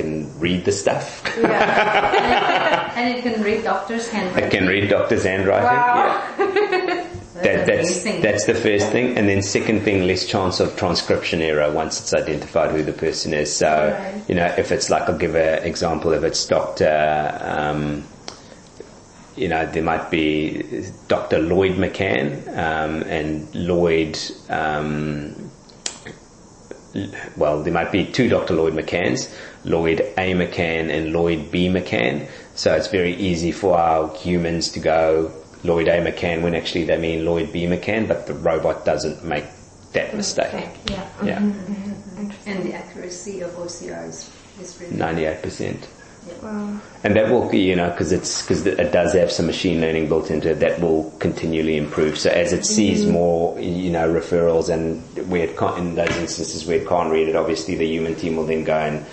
can read the stuff. Yeah. And it can read doctor's handwriting. It can read doctor's handwriting. Wow. Yeah. That's the first thing. And then second thing, less chance of transcription error once it's identified who the person is. So, if it's like, I'll give an example, if it's Dr. There might be Dr. Lloyd McCann, and Lloyd, there might be two Dr. Lloyd McCanns, Lloyd A. McCann and Lloyd B. McCann. So it's very easy for our humans to go Lloyd A. McCann when actually they mean Lloyd B. McCann, but the robot doesn't make that mistake. Yeah. Yeah. And the accuracy of OCR is really 98%. Wow. And that will, because it does have some machine learning built into it, that will continually improve. So as it sees more, referrals, and where it can't, in those instances where it can't read it, obviously the human team will then go and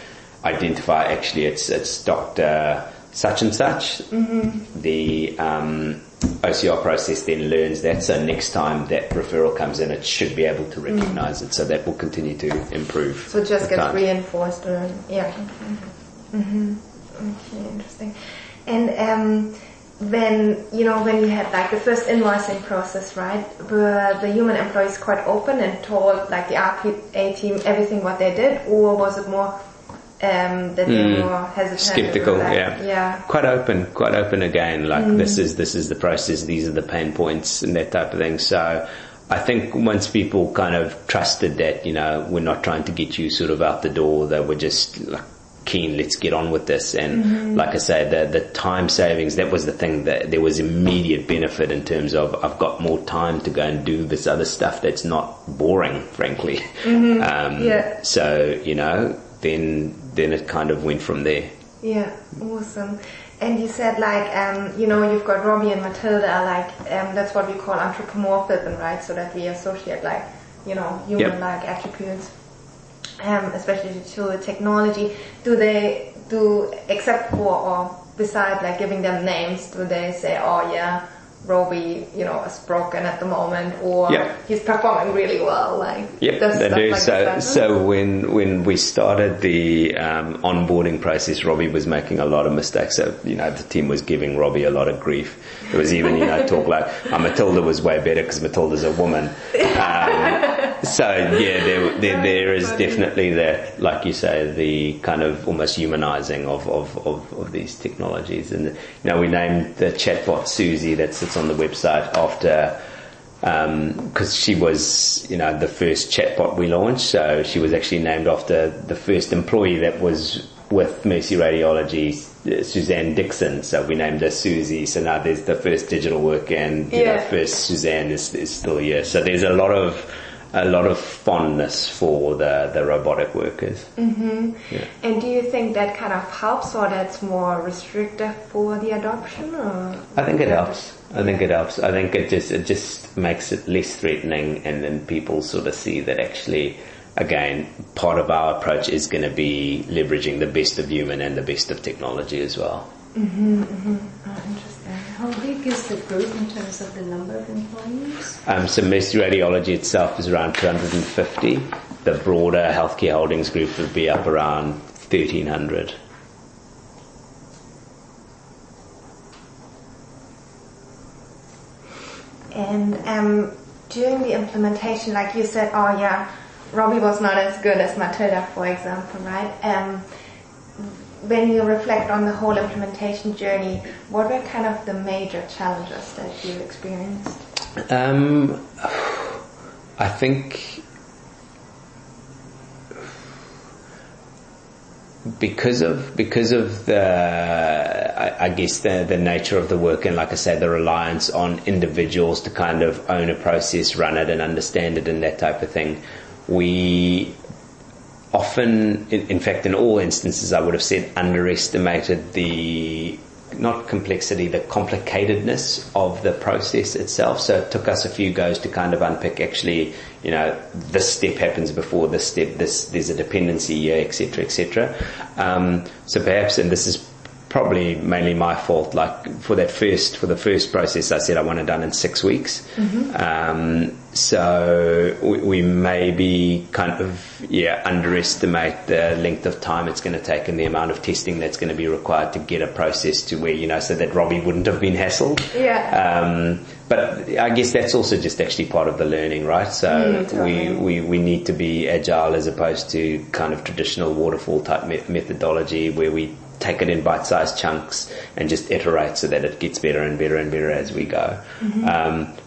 identify, actually it's Dr. such and such. The OCR process then learns that, so next time that referral comes in, it should be able to recognize it. So that will continue to improve. So it just gets reinforced. Okay, interesting. And when you had like the first invoicing process, right? Were the human employees quite open and told like the RPA team everything what they did, or was it more that they were more hesitant? Skeptical, yeah. Quite open again. Like this is the process. These are the pain points and that type of thing. So I think once people kind of trusted that, we're not trying to get you sort of out the door, they were just like keen, let's get on with this. And like I say, the time savings, that was the thing, that there was immediate benefit in terms of I've got more time to go and do this other stuff that's not boring, frankly. So, then it kind of went from there. Yeah, awesome. And you said like, you've got Robbie and Matilda, like, that's what we call anthropomorphism, right? So that we associate like, human-like attributes. Especially to technology, except for or besides like giving them names, do they say, oh yeah, Robbie, is broken at the moment, or he's performing really well, like they do. So when we started the onboarding process, Robbie was making a lot of mistakes. So the team was giving Robbie a lot of grief. It was even talk like Matilda was way better because Matilda's a woman. There is definitely that, like you say, the kind of almost humanizing of these technologies. And we named the chatbot Susie that sits on the website after, because she was the first chatbot we launched. So she was actually named after the first employee that was with Mercy Radiology, Suzanne Dixon. So we named her Susie. So now there's the first digital work, and first Suzanne is still here. So there's a lot of fondness for the robotic workers. And do you think that kind of helps, or that's more restrictive for the adoption? Or? I think it helps. I think it just makes it less threatening, and then people sort of see that actually, again, part of our approach is going to be leveraging the best of human and the best of technology as well. Oh, interesting. How big is the group in terms of the number of employees? So Mercy Radiology itself is around 250. The broader Healthcare Holdings group would be up around 1,300. And during the implementation, like you said, Robbie was not as good as Matilda, for example, right? When you reflect on the whole implementation journey, what were kind of the major challenges that you experienced? I think because of the I guess the nature of the work, and like I say, the reliance on individuals to kind of own a process, run it and understand it and that type of thing, we often, in fact in all instances I would have said, underestimated the complicatedness of the process itself. So it took us a few goes to kind of unpick, actually, this step happens before this step, there's a dependency here, etc., etc. So perhaps, and this is probably mainly my fault. Like for the first process, I said I want it done in 6 weeks. So we maybe kind of underestimate the length of time it's going to take and the amount of testing that's going to be required to get a process to where, so that Robbie wouldn't have been hassled. But I guess that's also just actually part of the learning, right? So totally. we need to be agile as opposed to kind of traditional waterfall type methodology where we take it in bite-sized chunks and just iterate so that it gets better and better and better as we go.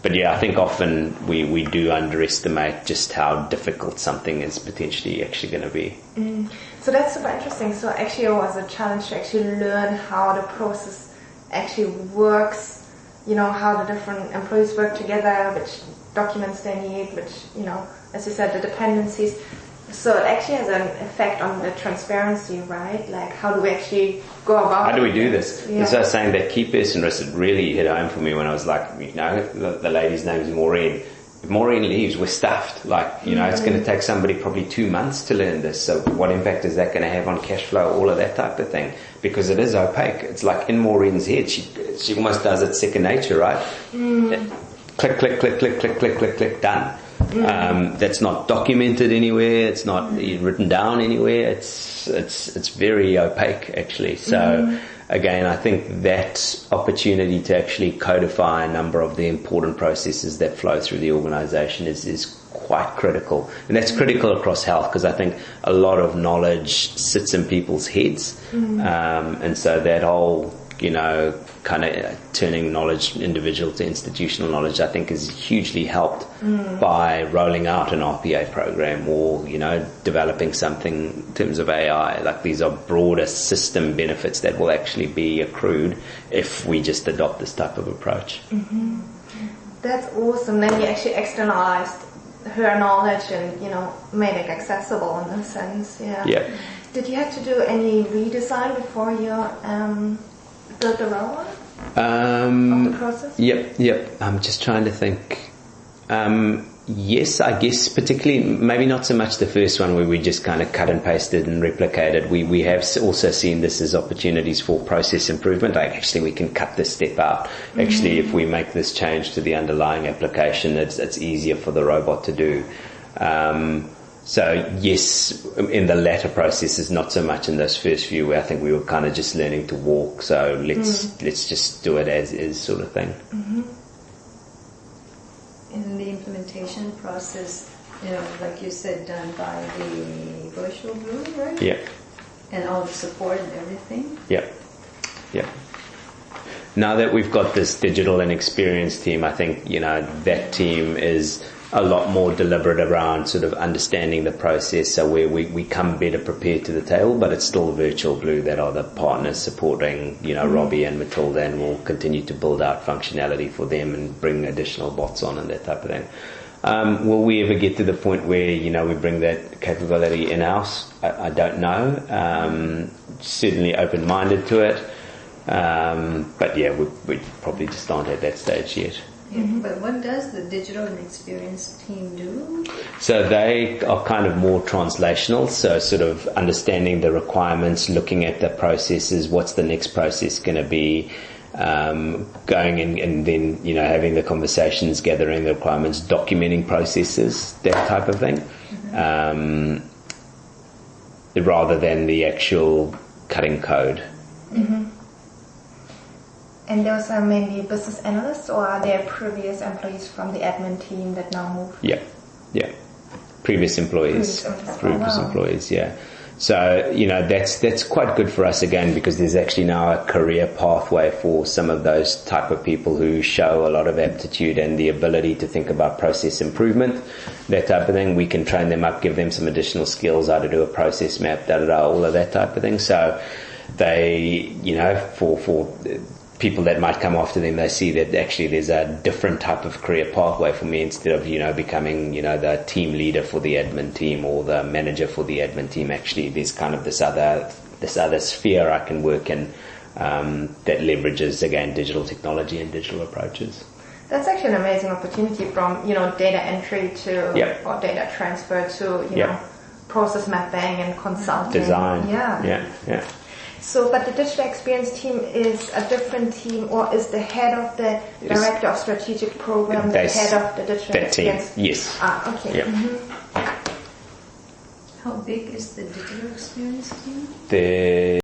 But I think often we do underestimate just how difficult something is potentially actually going to be. So that's super interesting. So actually it was a challenge to actually learn how the process actually works, how the different employees work together, which documents they need, which, as you said, the dependencies. So it actually has an effect on the transparency, right? Like, how do we actually go about it? How do we do this? As I was saying, that key person risk really hit home for me when I was like, the lady's name is Maureen. If Maureen leaves, we're stuffed. Like, it's going to take somebody probably 2 months to learn this. So what impact is that going to have on cash flow, all of that type of thing? Because it is opaque. It's like in Maureen's head, she almost does it second nature, right? Click, click, click, click, click, click, click, click, done. That's not documented anywhere. It's not written down anywhere. It's very opaque, actually. So again, I think that opportunity to actually codify a number of the important processes that flow through the organisation is quite critical, and that's critical across health because I think a lot of knowledge sits in people's heads, and so that whole kind of turning knowledge individual to institutional knowledge, I think is hugely helped by rolling out an RPA program or, developing something in terms of AI. Like these are broader system benefits that will actually be accrued if we just adopt this type of approach. That's awesome. Then you actually externalized her knowledge and, made it accessible in a sense. Yeah. Did you have to do any redesign before you built the robot? Of the process? Yep. I'm just trying to think. Yes, I guess particularly, maybe not so much the first one where we just kind of cut and pasted and replicated. We have also seen this as opportunities for process improvement. Like actually we can cut this step out. Actually, if we make this change to the underlying application, it's easier for the robot to do. So yes, in the latter processes, not so much in those first few where I think we were kind of just learning to walk. So let's just do it as is sort of thing. In the implementation process, like you said, done by the Virtual Blue, right? Yeah. And all the support and everything? Yeah. Now that we've got this digital and experience team, I think, that team is a lot more deliberate around sort of understanding the process, so where we come better prepared to the table, but it's still Virtual Blue that are the partners supporting, Robbie and Matilda, and we'll continue to build out functionality for them and bring additional bots on and that type of thing. Will we ever get to the point where, we bring that capability in-house? I don't know. Certainly open-minded to it. But yeah, we probably just aren't at that stage yet. But what does the digital and experience team do? So they are kind of more translational, so sort of understanding the requirements, looking at the processes, what's the next process going to be, going in, and then, having the conversations, gathering the requirements, documenting processes, that type of thing, rather than the actual cutting code. And those are mainly business analysts, or are there previous employees from the admin team that now move? Yeah. Previous employees. Yeah. So, that's quite good for us again, because there's actually now a career pathway for some of those type of people who show a lot of aptitude and the ability to think about process improvement, that type of thing. We can train them up, give them some additional skills, how to do a process map, all of that type of thing. So they, for people that might come after them, they see that actually there's a different type of career pathway for me, instead of, becoming, the team leader for the admin team or the manager for the admin team. Actually, there's kind of this other sphere I can work in, that leverages, again, digital technology and digital approaches. That's actually an amazing opportunity from, data entry to, or data transfer to, process mapping and consulting. Design. Yeah. So, but the digital experience team is a different team, or is the head of the director of strategic program the head of the digital that experience? team, yes. Ah, okay. Yeah. How big is the digital experience team? The